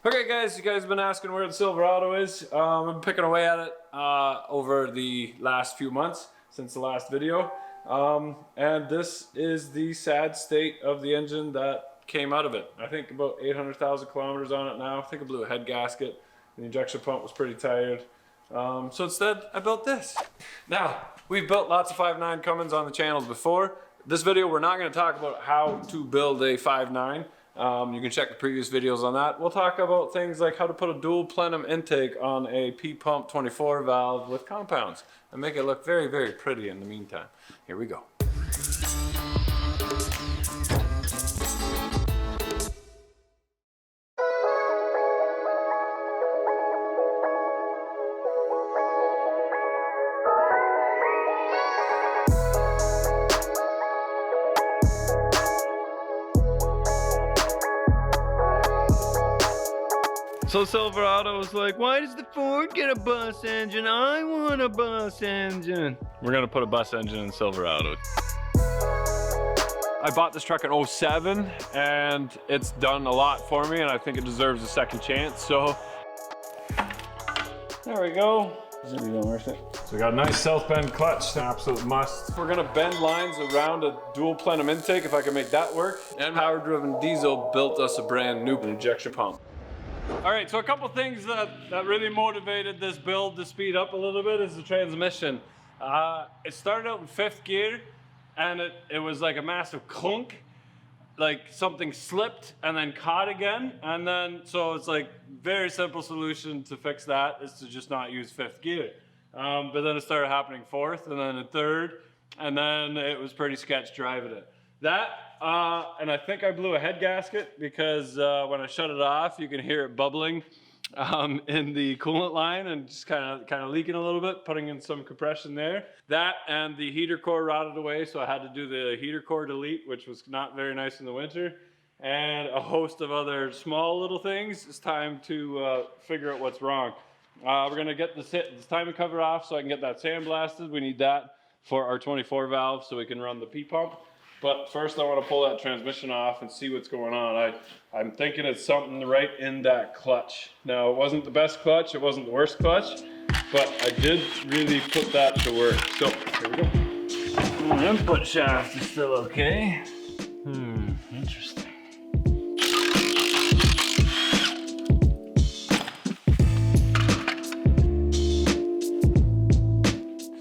Okay guys, you guys have been asking where the Silverado is. I've been picking away at it over the last few months since the last video. And this is the sad state of the engine that came out of it. I think about 800,000 kilometers on it now. I think I blew a head gasket. The injection pump was pretty tired. So instead, I built this. Now, we've built lots of 5.9 Cummins on the channels before. This video, we're not going to talk about how to build a 5.9. You can check the previous videos on that. We'll talk about things like how to put a dual plenum intake on a P-pump 24 valve with compounds and make it look very, very pretty in the meantime. Here we go. So Silverado was like, why does the Ford get a bus engine? I want a bus engine. We're gonna put a bus engine in Silverado. I bought this truck in 07 and it's done a lot for me and I think it deserves a second chance, so. There we go. Is it really worth it? So we got a nice south bend clutch, an absolute must. We're gonna bend lines around a dual plenum intake if I can make that work. And power driven diesel built us a brand new injection pump. All right, so a couple things that really motivated this build to speed up a little bit is the transmission. It started out in 5th gear and it was like a massive clunk, like something slipped and then caught again. And then, so it's like very simple solution to fix that is to just not use 5th gear. But then it started happening 4th and then a 3rd, and then it was pretty sketch driving it. That, and I think I blew a head gasket because when I shut it off, you can hear it bubbling in the coolant line and just kind of leaking a little bit, putting in some compression there. That and the heater core rotted away, so I had to do the heater core delete, which was not very nice in the winter, and a host of other small little things. It's time to figure out what's wrong. We're gonna get this timing cover off so I can get that sandblasted. We need that for our 24 valve so we can run the P-pump. But first I want to pull that transmission off and see what's going on. I'm thinking it's something right in that clutch. Now, it wasn't the best clutch, it wasn't the worst clutch, but I did really put that to work. So, here we go. The input shaft is still okay. Interesting.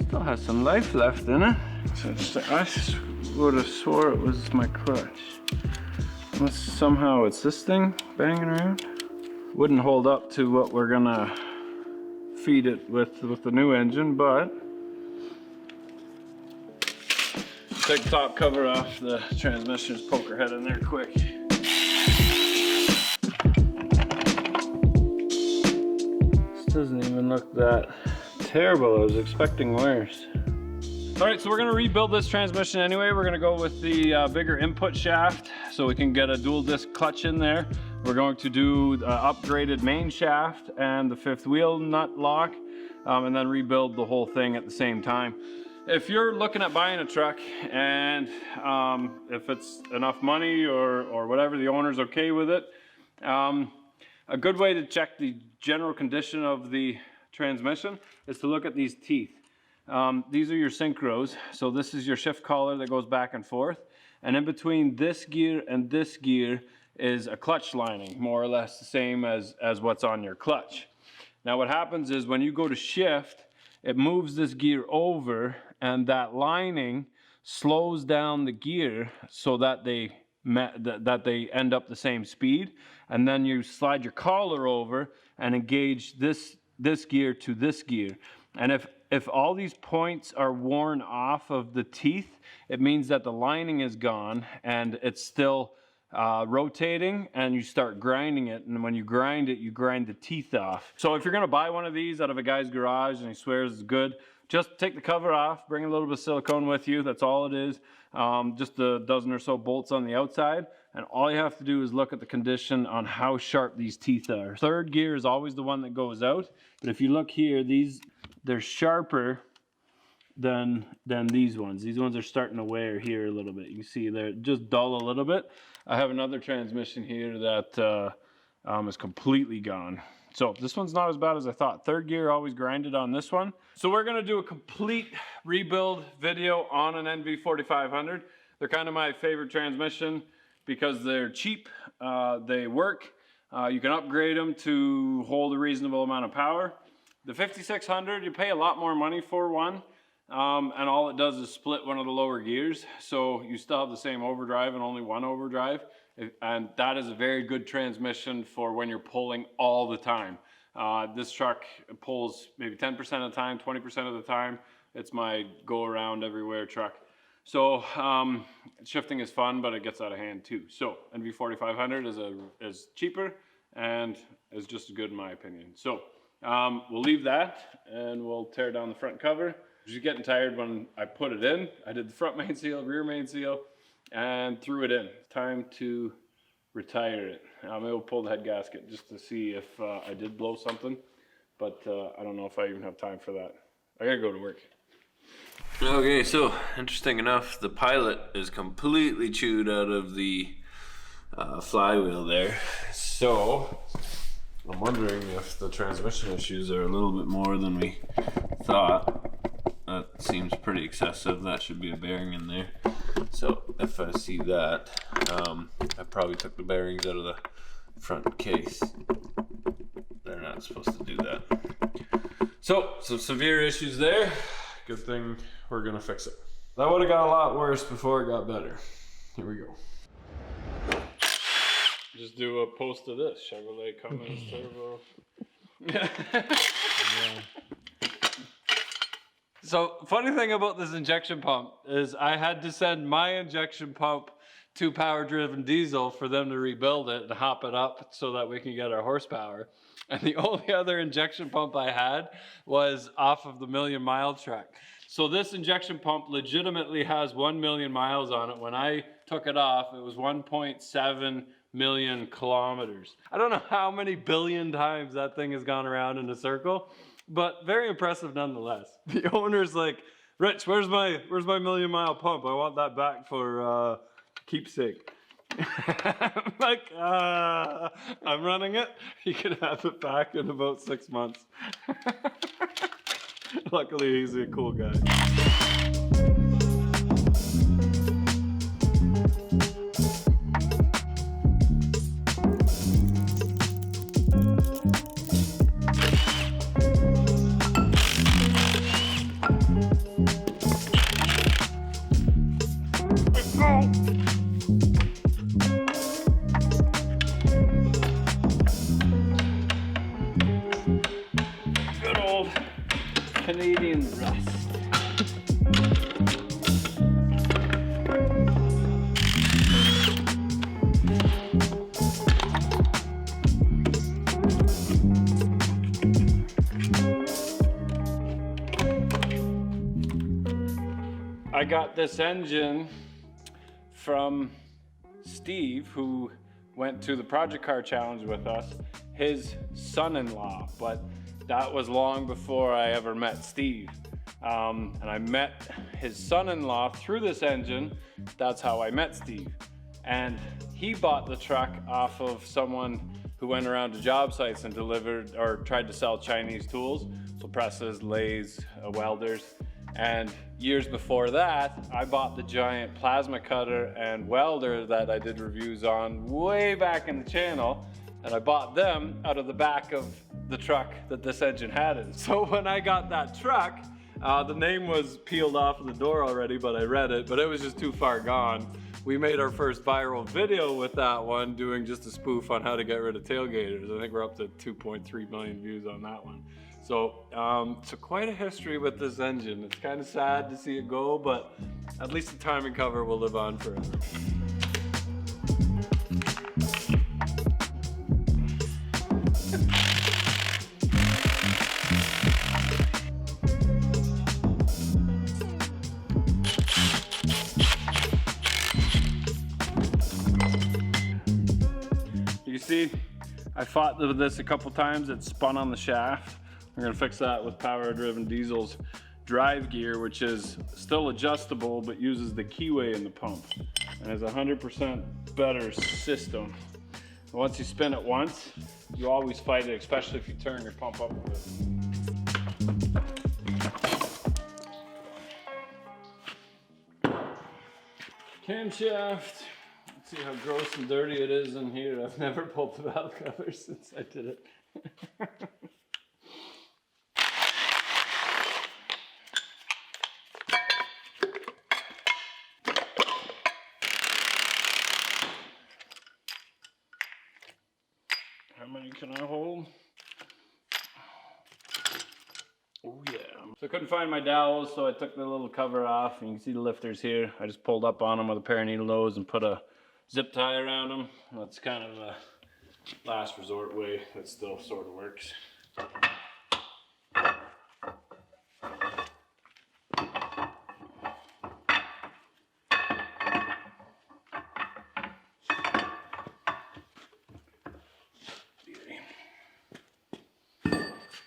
Still has some life left in it. So I would have swore it was my clutch. Unless somehow it's this thing banging around. Wouldn't hold up to what we're gonna feed it with the new engine, but take the top cover off the transmission, just poke our head in there quick. This doesn't even look that terrible. I was expecting worse. All right, so we're gonna rebuild this transmission anyway. We're gonna go with the bigger input shaft so we can get a dual disc clutch in there. We're going to do the upgraded main shaft and the 5th wheel nut lock, and then rebuild the whole thing at the same time. If you're looking at buying a truck and if it's enough money or whatever, the owner's okay with it, a good way to check the general condition of the transmission is to look at these teeth. These are your synchros. So this is your shift collar that goes back and forth. And in between this gear and this gear is a clutch lining, more or less the same as what's on your clutch. Now what happens is when you go to shift, it moves this gear over and that lining slows down the gear so that they end up the same speed. And then you slide your collar over and engage this gear to this gear. And if all these points are worn off of the teeth, it means that the lining is gone and it's still rotating, and you start grinding it, and when you grind it, you grind the teeth off. So if you're gonna buy one of these out of a guy's garage and he swears it's good, just take the cover off, bring a little bit of silicone with you, that's all it is. Just a dozen or so bolts on the outside, and all you have to do is look at the condition on how sharp these teeth are. 3rd gear is always the one that goes out, but if you look here, they're sharper than these ones. These ones are starting to wear here a little bit. You can see they're just dull a little bit. I have another transmission here that is completely gone. So this one's not as bad as I thought. Third gear always grinded on this one. So we're gonna do a complete rebuild video on an NV4500. They're kind of my favorite transmission because they're cheap, they work. You can upgrade them to hold a reasonable amount of power. The 5600, you pay a lot more money for one, and all it does is split one of the lower gears. So you still have the same overdrive and only one overdrive. And that is a very good transmission for when you're pulling all the time. This truck pulls maybe 10% of the time, 20% of the time. It's my go around everywhere truck. So shifting is fun, but it gets out of hand too. So NV4500 is cheaper and is just as good in my opinion. So we'll leave that and we'll tear down the front cover. Just getting tired when I put it in. I did the front main seal, rear main seal, and threw it in. Time to retire it. Maybe we'll pull the head gasket just to see if I did blow something, but I don't know if I even have time for that. I gotta go to work. Okay, so interesting enough, the pilot is completely chewed out of the flywheel there. So I'm wondering if the transmission issues are a little bit more than we thought. That seems pretty excessive. That should be a bearing in there. So if I see that, I probably took the bearings out of the front case. They're not supposed to do that. So some severe issues there. Good thing we're gonna fix it. That would have got a lot worse before it got better. Here we go. Just do a post of this. Chevrolet Cummins Turbo. Yeah. So funny thing about this injection pump is I had to send my injection pump to Power Driven Diesel for them to rebuild it and hop it up so that we can get our horsepower. And the only other injection pump I had was off of the Million Mile truck. So this injection pump legitimately has 1 million miles on it. When I took it off, it was 1.7 million kilometers. I don't know how many billion times that thing has gone around in a circle, but very impressive nonetheless. The owner's like, Rich, where's my million mile pump? I want that back for keepsake. I'm like, I'm running it. You can have it back in about 6 months. Luckily, he's a cool guy. Canadian rust. I got this engine from Steve, who went to the Project Car Challenge with us, his son-in-law, but that was long before I ever met Steve. And I met his son-in-law through this engine. That's how I met Steve. And he bought the truck off of someone who went around to job sites and delivered or tried to sell Chinese tools. So presses, lathes, welders. And years before that, I bought the giant plasma cutter and welder that I did reviews on way back in the channel. And I bought them out of the back of the truck that this engine had in. So when I got that truck, the name was peeled off of the door already, but I read it, but it was just too far gone. We made our first viral video with that one, doing just a spoof on how to get rid of tailgaters. I think we're up to 2.3 million views on that one. So, so quite a history with this engine. It's kind of sad to see it go, but at least the timing cover will live on forever. You see, I fought with this a couple times. It spun on the shaft. We're gonna fix that with Power Driven Diesel's drive gear, which is still adjustable, but uses the keyway in the pump. And is 100% better system. Once you spin it once, you always fight it, especially if you turn your pump up with it. Camshaft. Let's see how gross and dirty it is in here. I've never pulled the valve cover since I did it. How many can I hold? Oh yeah. So I couldn't find my dowels, so I took the little cover off. And you can see the lifters here. I just pulled up on them with a pair of needle nose and put a zip tie around them. That's kind of a last resort way. That still sort of works.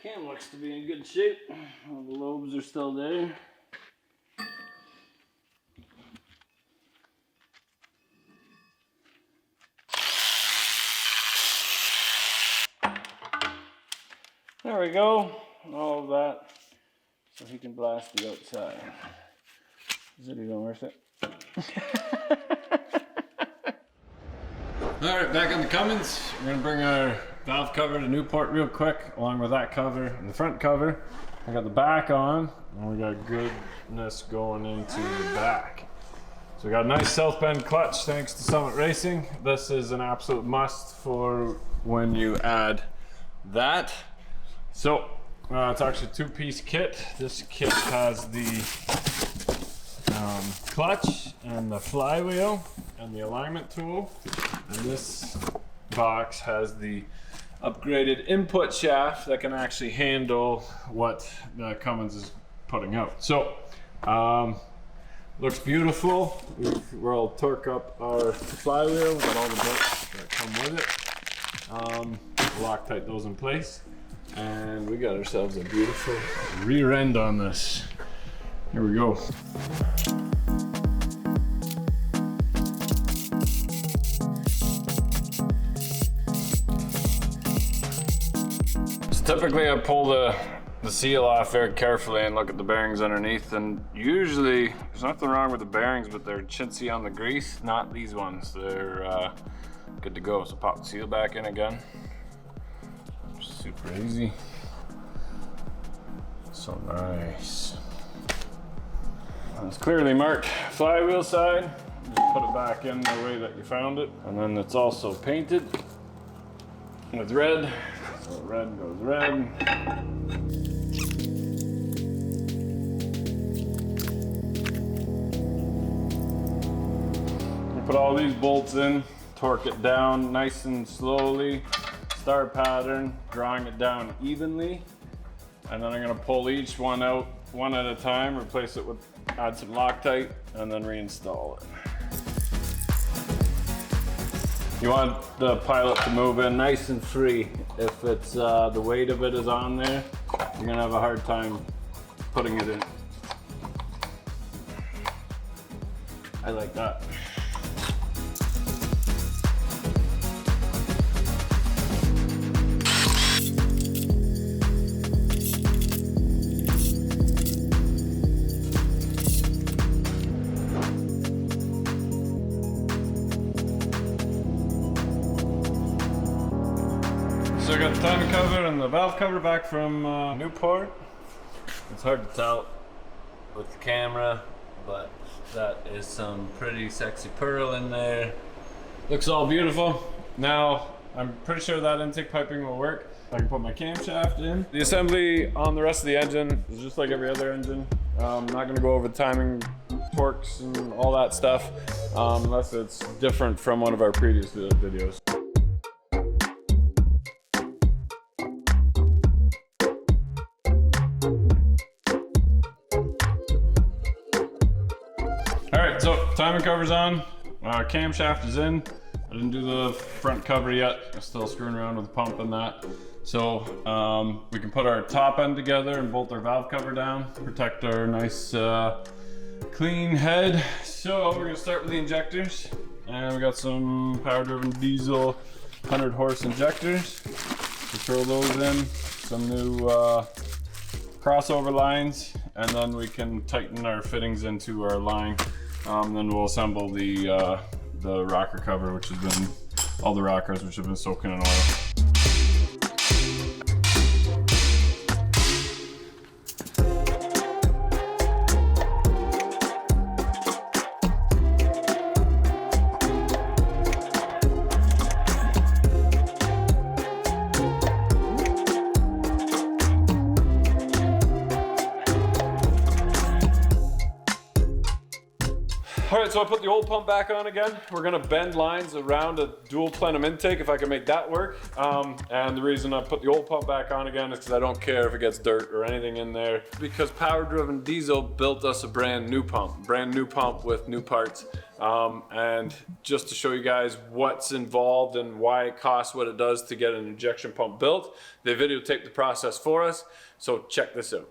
Cam looks to be in good shape. All the lobes are still there. There we go. All of that. So he can blast the outside. Is it even worth it? All right, back on the Cummins. We're gonna bring our valve cover to Newport real quick, along with that cover and the front cover. I got the back on, and we got goodness going into the back. So we got a nice south bend clutch thanks to Summit Racing. This is an absolute must for when you add that. So it's actually a two-piece kit. This kit has the clutch and the flywheel and the alignment tool, and this box has the upgraded input shaft that can actually handle what the Cummins is putting out. So looks beautiful. We'll torque up our flywheel. We've got all the bolts that come with it. Loctite those in place, and we got ourselves a beautiful rear end on this. Here we go. Typically I pull the seal off very carefully and look at the bearings underneath, and usually there's nothing wrong with the bearings, but they're chintzy on the grease. Not these ones. They're good to go. So pop the seal back in again. Super easy. So nice. It's clearly marked flywheel side. Just put it back in the way that you found it, and then it's also painted with red. So red goes red. We put all these bolts in, torque it down nice and slowly, star pattern, drawing it down evenly. And then I'm gonna pull each one out one at a time, replace it with, add some Loctite, and then reinstall it. You want the pilot to move in nice and free. If it's the weight of it is on there, you're gonna have a hard time putting it in. I like that. So I got the timing cover and the valve cover back from Newport. It's hard to tell with the camera, but that is some pretty sexy pearl in there. Looks all beautiful. Now, I'm pretty sure that intake piping will work. I can put my camshaft in. The assembly on the rest of the engine is just like every other engine. I'm not gonna go over the timing, torques, and all that stuff, unless it's different from one of our previous videos. Alright, so timing cover's on, camshaft is in. I didn't do the front cover yet. I'm still screwing around with the pump and that. So we can put our top end together and bolt our valve cover down, protect our nice clean head. So we're gonna start with the injectors. And we got some power driven diesel 100 horse injectors. We throw those in, some new crossover lines, and then we can tighten our fittings into our line. Then we'll assemble the rocker cover, which has been, all the rockers which have been soaking in oil. All right, so I put the old pump back on again. We're gonna bend lines around a dual plenum intake if I can make that work. And the reason I put the old pump back on again is because I don't care if it gets dirt or anything in there, because Power Driven Diesel built us a brand new pump with new parts. And just to show you guys what's involved and why it costs what it does to get an injection pump built, they videotaped the process for us, so check this out.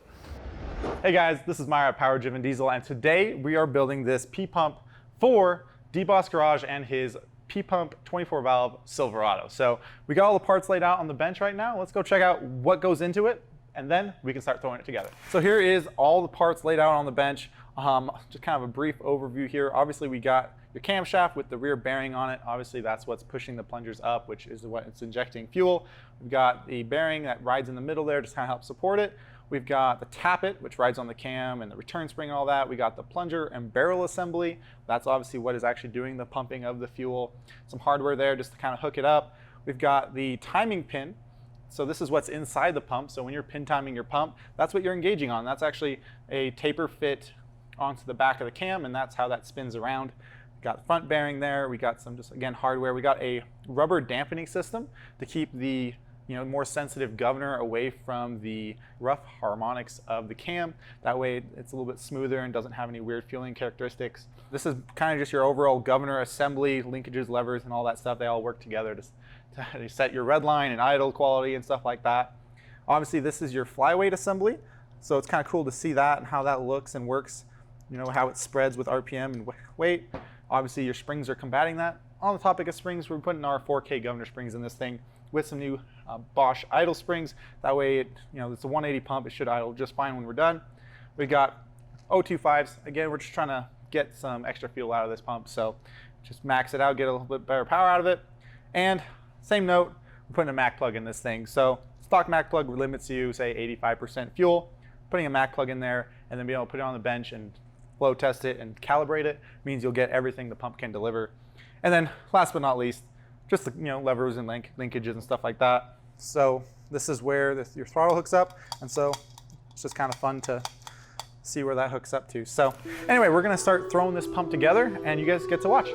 Hey guys, this is Meyer at Power Driven Diesel, and today we are building this P-Pump for DEBOSS Garage and his P-Pump 24 valve Silverado. So we got all the parts laid out on the bench right now. Let's go check out what goes into it, and then we can start throwing it together. So here is all the parts laid out on the bench. Just kind of a brief overview here. Obviously we got your camshaft with the rear bearing on it. Obviously that's what's pushing the plungers up, which is what it's injecting fuel. We've got the bearing that rides in the middle there, just kind of helps support it. We've got the tappet, which rides on the cam, and the return spring and all that. We got the plunger and barrel assembly. That's obviously what is actually doing the pumping of the fuel. Some hardware there just to kind of hook it up. We've got the timing pin. So this is what's inside the pump. So when you're pin timing your pump, that's what you're engaging on. That's actually a taper fit onto the back of the cam, and that's how that spins around. We got the front bearing there. We got some, just again, hardware. We got a rubber dampening system to keep the more sensitive governor away from the rough harmonics of the cam. That way it's a little bit smoother and doesn't have any weird fueling characteristics. This is kind of just your overall governor assembly, linkages, levers, and all that stuff. They all work together to set your red line and idle quality and stuff like that. Obviously this is your flyweight assembly. So it's kind of cool to see that and how that looks and works, how it spreads with RPM and weight. Obviously your springs are combating that. On the topic of springs, we're putting our 4K governor springs in this thing with some new Bosch idle springs. That way, it's a 180 pump. It should idle just fine when we're done. We got 025s. Again, we're just trying to get some extra fuel out of this pump. So just max it out, get a little bit better power out of it. And same note, we're putting a Mac plug in this thing. So stock Mac plug limits you, say 85% fuel. Putting a Mac plug in there and then being able to put it on the bench and flow test it and calibrate it means you'll get everything the pump can deliver. And then last but not least, just the levers and linkages and stuff like that. So this is where your throttle hooks up, and so it's just kind of fun to see where that hooks up to. So anyway, we're gonna start throwing this pump together, and you guys get to watch.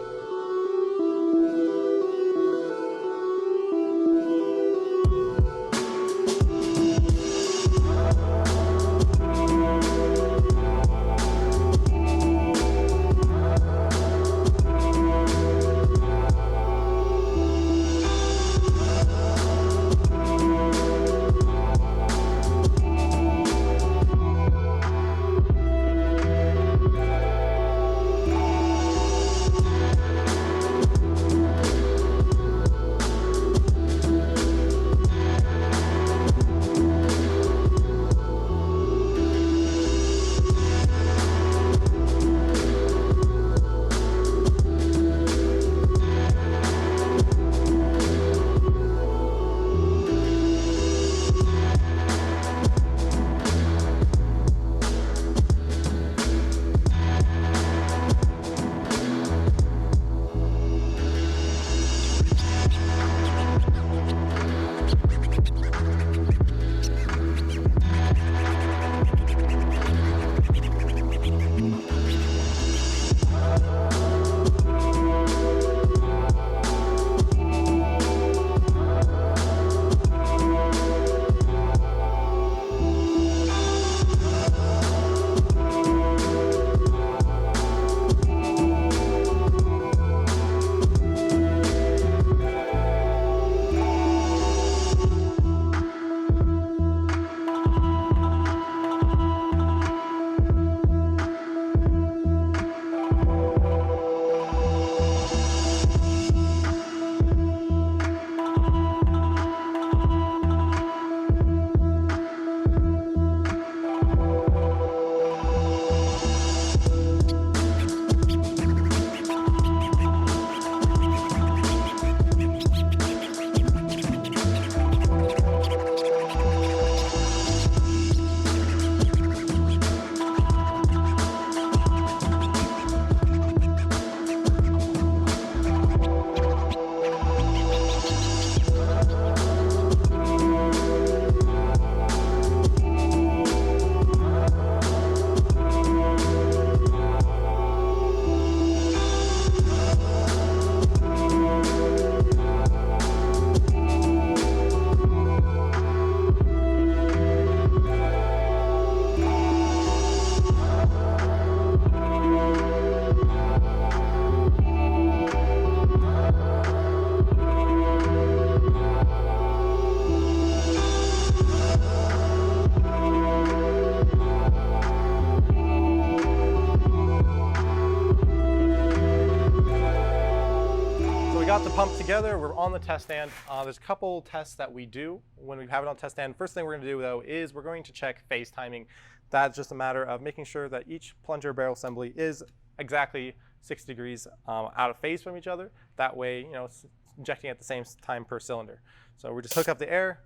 pump together. We're on the test stand. There's a couple tests that we do when we have it on test stand. First thing we're going to do though is we're going to check phase timing. That's just a matter of making sure that each plunger barrel assembly is exactly 6 degrees out of phase from each other. That way, you know, it's injecting at the same time per cylinder. So we just hook up the air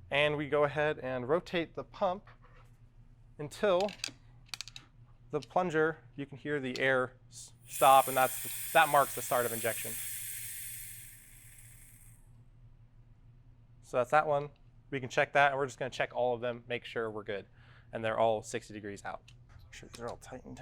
and we go ahead and rotate the pump until the plunger, you can hear the air stop, and that marks the start of injection. So that's that one. We can check that, and we're just going to check all of them, make sure we're good. And they're all 60 degrees out. Make sure they're all tightened.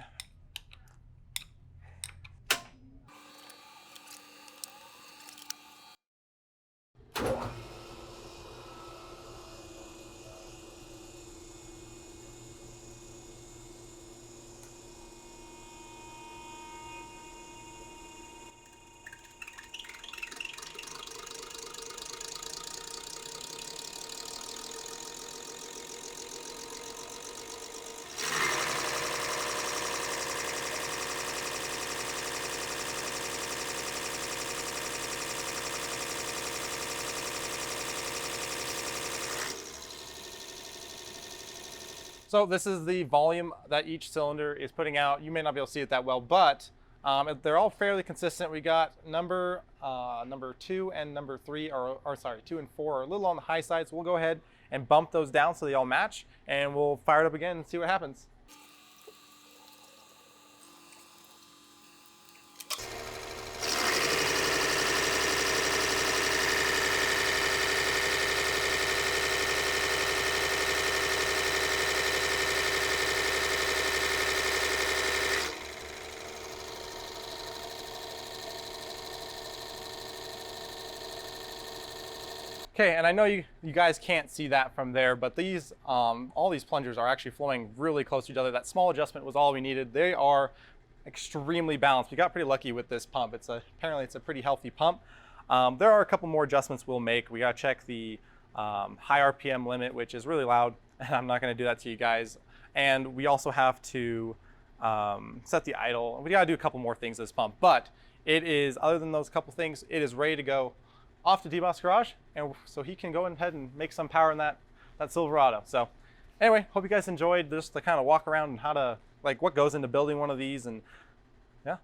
So this is the volume that each cylinder is putting out. You may not be able to see it that well, but they're all fairly consistent. We got number 2 and number 3, or sorry, 2 and 4 are a little on the high side. So we'll go ahead and bump those down so they all match, and we'll fire it up again and see what happens. Okay, and I know you guys can't see that from there, but these all these plungers are actually flowing really close to each other. That small adjustment was all we needed. They are extremely balanced. We got pretty lucky with this pump. Apparently it's a pretty healthy pump. There are a couple more adjustments we'll make. We gotta check the high RPM limit, which is really loud, and I'm not gonna do that to you guys. And we also have to set the idle. We gotta do a couple more things to this pump, but it is, other than those couple things, it is ready to go off to DEBOSS garage, and so he can go ahead and make some power in that Silverado. So anyway, hope you guys enjoyed just the kind of walk around and how to, like, what goes into building one of these, and yeah.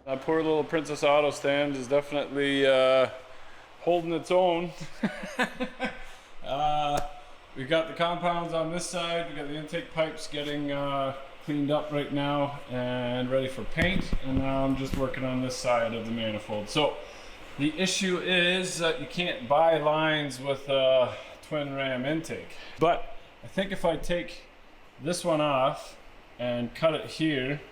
That poor little Princess Auto stand is definitely holding its own. We've got the compounds on this side. We got the intake pipes getting cleaned up right now and ready for paint, and now I'm just working on this side of the manifold. So the issue is that you can't buy lines with a twin ram intake. But I think if I take this one off and cut it here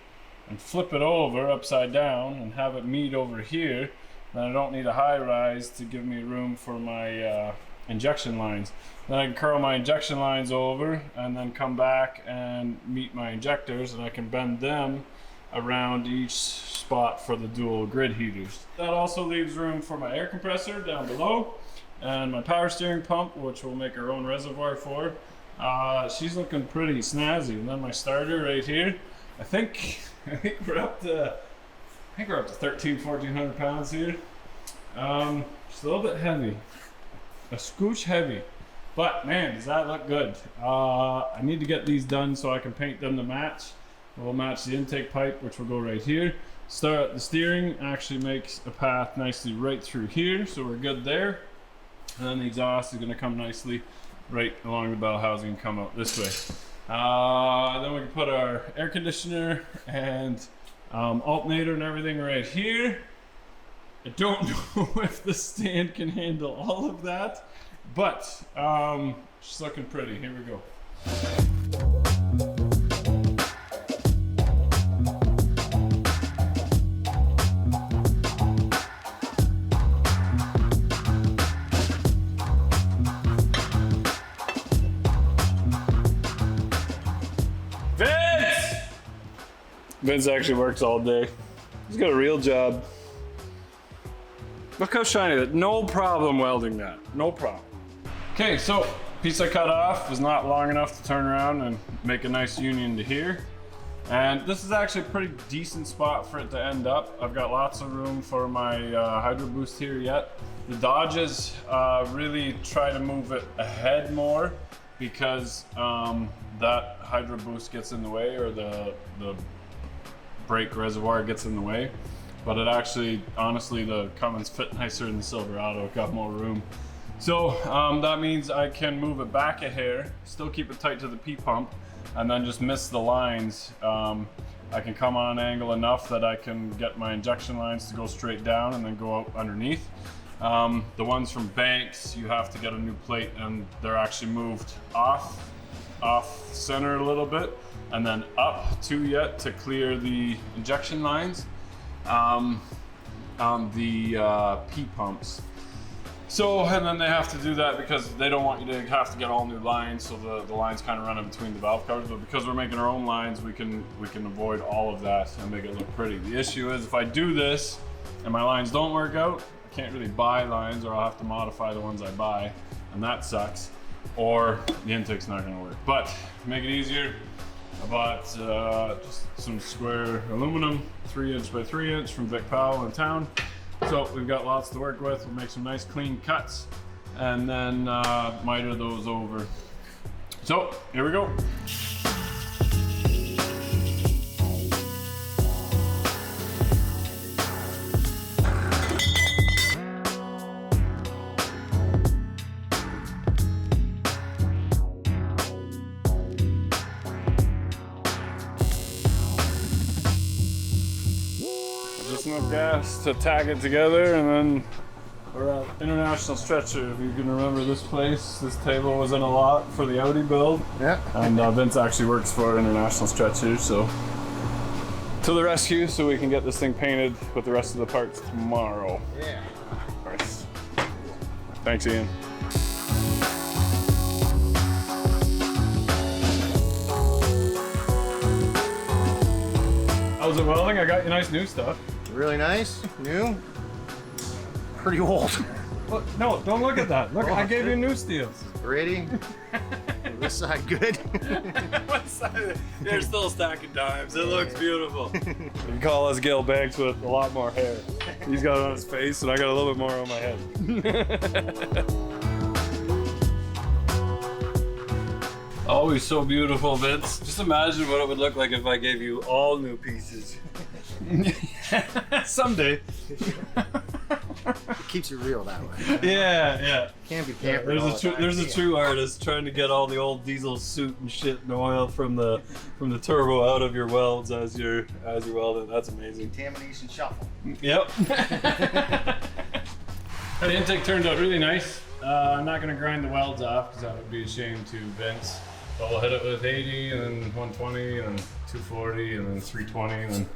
and flip it over upside down and have it meet over here, then I don't need a high rise to give me room for my injection lines. Then I can curl my injection lines over and then come back and meet my injectors, and I can bend them around each spot for the dual grid heaters. That also leaves room for my air compressor down below and my power steering pump, which we'll make our own reservoir for. She's looking pretty snazzy. And then my starter right here. I think we're up to 1,300-1,400 pounds here. Just a little bit heavy, a scooch heavy, but man, does that look good. I need to get these done so I can paint them to match. We'll match the intake pipe, which will go right here. The steering actually makes a path nicely right through here, so we're good there. And then the exhaust is going to come nicely right along the bell housing and come out this way. Then we can put our air conditioner and alternator and everything right here. I don't know if the stand can handle all of that, but she's looking pretty. Here we go. Vince actually works all day. He's got a real job. Look how shiny that. No problem welding that. No problem. Okay, so piece I cut off was not long enough to turn around and make a nice union to here. And this is actually a pretty decent spot for it to end up. I've got lots of room for my Hydro Boost here yet. The Dodges really try to move it ahead more because that Hydro Boost gets in the way, or the brake reservoir gets in the way. But it actually, honestly, the Cummins fit nicer in the Silverado. Got more room. So that means I can move it back a hair, still keep it tight to the P-pump, and then just miss the lines. I can come on an angle enough that I can get my injection lines to go straight down and then go out underneath. The ones from Banks, you have to get a new plate, and they're actually moved off center a little bit, and then up to clear the injection lines on the P-pumps. So, and then they have to do that because they don't want you to have to get all new lines, so the lines kind of run in between the valve covers. But because we're making our own lines, we can avoid all of that and make it look pretty. The issue is if I do this and my lines don't work out, I can't really buy lines, or I'll have to modify the ones I buy, and that sucks. Or the intake's not going to work. But to make it easier, I bought just some square aluminum, 3" by 3" from Vic Powell in town. So we've got lots to work with. We'll make some nice clean cuts and then miter those over. So here we go. Just enough gas to tag it together, and then we're at International Stretcher. If you can remember this place, this table was in a lot for the Audi build. Yeah. And Vince actually works for International Stretcher, so to the rescue, so we can get this thing painted with the rest of the parts tomorrow. Yeah. Nice. Thanks, Ian. How's it welding? I got you nice new stuff. Really nice, new, pretty old. Well, no, don't look at that. Look, I gave you new steel. Pretty. This side good. What side? There's still a stack of dimes. It looks beautiful. You can call us Gil Banks with a lot more hair. He's got it on his face, and I got a little bit more on my head. Always so beautiful, Vince. Just imagine what it would look like if I gave you all new pieces. Someday. It keeps it real that way. Yeah. Can't be pampered. There's a true artist trying to get all the old diesel suit and shit and oil from the turbo out of your welds as you're welding. That's amazing. Contamination shuffle. Yep. The intake turned out really nice. I'm not gonna grind the welds off because that would be a shame to Vince. But we'll hit it with 80 and then 120 and then 240 and then 320 and then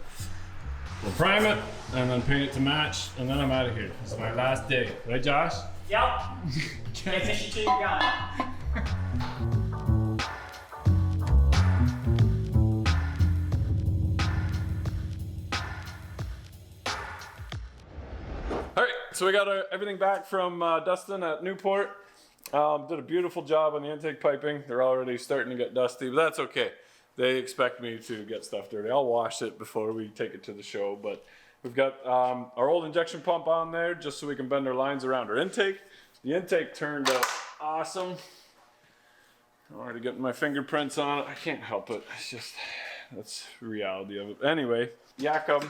we'll prime it and then paint it to match, and then I'm out of here. It's my last day. Right, Josh? Yep. Can't finish it till you're gone. All right, so we got everything back from Dustin at Newport. Did a beautiful job on the intake piping. They're already starting to get dusty, but that's okay. They expect me to get stuff dirty. I'll wash it before we take it to the show, but we've got our old injection pump on there just so we can bend our lines around our intake. The intake turned out awesome. I'm already getting my fingerprints on it. I can't help it. It's just, that's the reality of it. Anyway, Jakob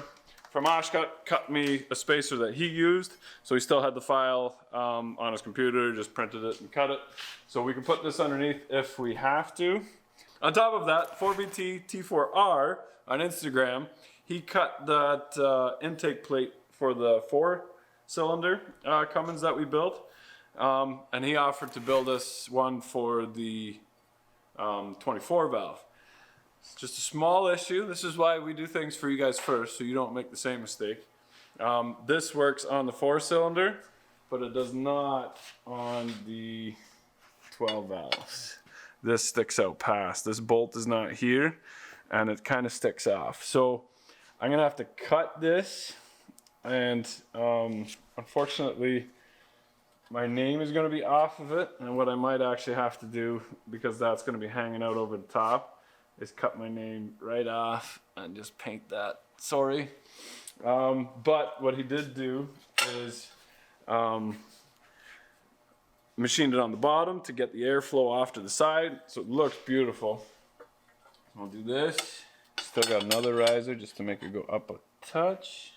from Oshkosh cut me a spacer that he used, so he still had the file on his computer, just printed it and cut it. So we can put this underneath if we have to. On top of that, 4BT T4R on Instagram, he cut that intake plate for the 4-cylinder Cummins that we built, and he offered to build us one for the 24 valve. It's just a small issue. This is why we do things for you guys first, so you don't make the same mistake. This works on the 4-cylinder, but it does not on the 12 valves. This sticks out past. This bolt is not here, and it kind of sticks off. So I'm gonna have to cut this, and unfortunately, my name is gonna be off of it. And what I might actually have to do, because that's gonna be hanging out over the top, is cut my name right off and just paint that. Sorry. But what he did do is machined it on the bottom to get the airflow off to the side, so it looks beautiful. I'll do this. Still got another riser just to make it go up a touch.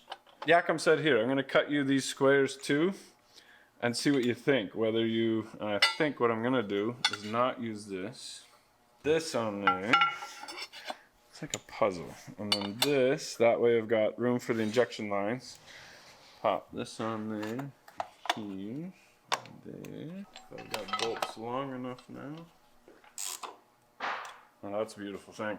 Yakum said here, I'm gonna cut you these squares too and see what you think. Whether you, I think what I'm gonna do is not use this on there. It's like a puzzle. And then this, that way I've got room for the injection lines. Pop this on there, here, there. So I've got bolts long enough now. Oh, that's a beautiful thing.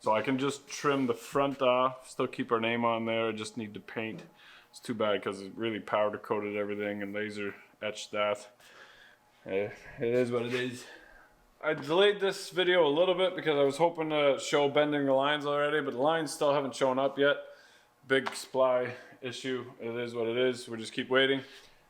So I can just trim the front off, still keep our name on there, I just need to paint. It's too bad because it really powder coated everything and laser etched that. It is what it is. I delayed this video a little bit because I was hoping to show bending the lines already, but the lines still haven't shown up yet. Big supply issue, it is what it is, we'll just keep waiting.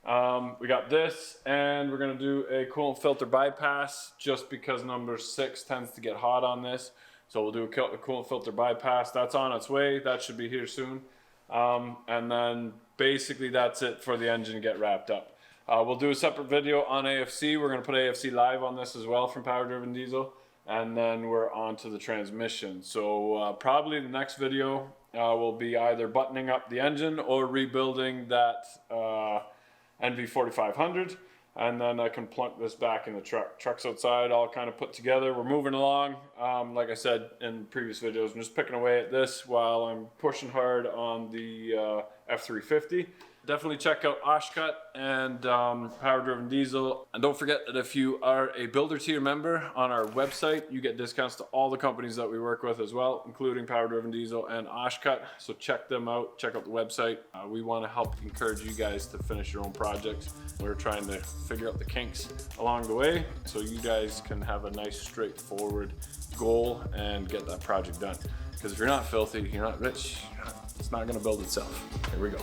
We got this, and we're gonna do a coolant filter bypass just because number 6 tends to get hot on this. So we'll do a coolant filter bypass. That's on its way. That should be here soon. And then basically that's it for the engine to get wrapped up. We'll do a separate video on AFC. We're gonna put AFC live on this as well from Power Driven Diesel. And then we're on to the transmission. So probably the next video will be either buttoning up the engine or rebuilding that NV4500, and then I can plunk this back in the truck. Truck's outside, all kind of put together. We're moving along. Like I said in previous videos, I'm just picking away at this while I'm pushing hard on the F350. Definitely check out Oshcut and Power Driven Diesel. And don't forget that if you are a Builder Tier member on our website, you get discounts to all the companies that we work with as well, including Power Driven Diesel and Oshcut. So check them out, check out the website. We want to help encourage you guys to finish your own projects. We're trying to figure out the kinks along the way so you guys can have a nice straightforward goal and get that project done. Because if you're not filthy, you're not rich, it's not going to build itself. Here we go.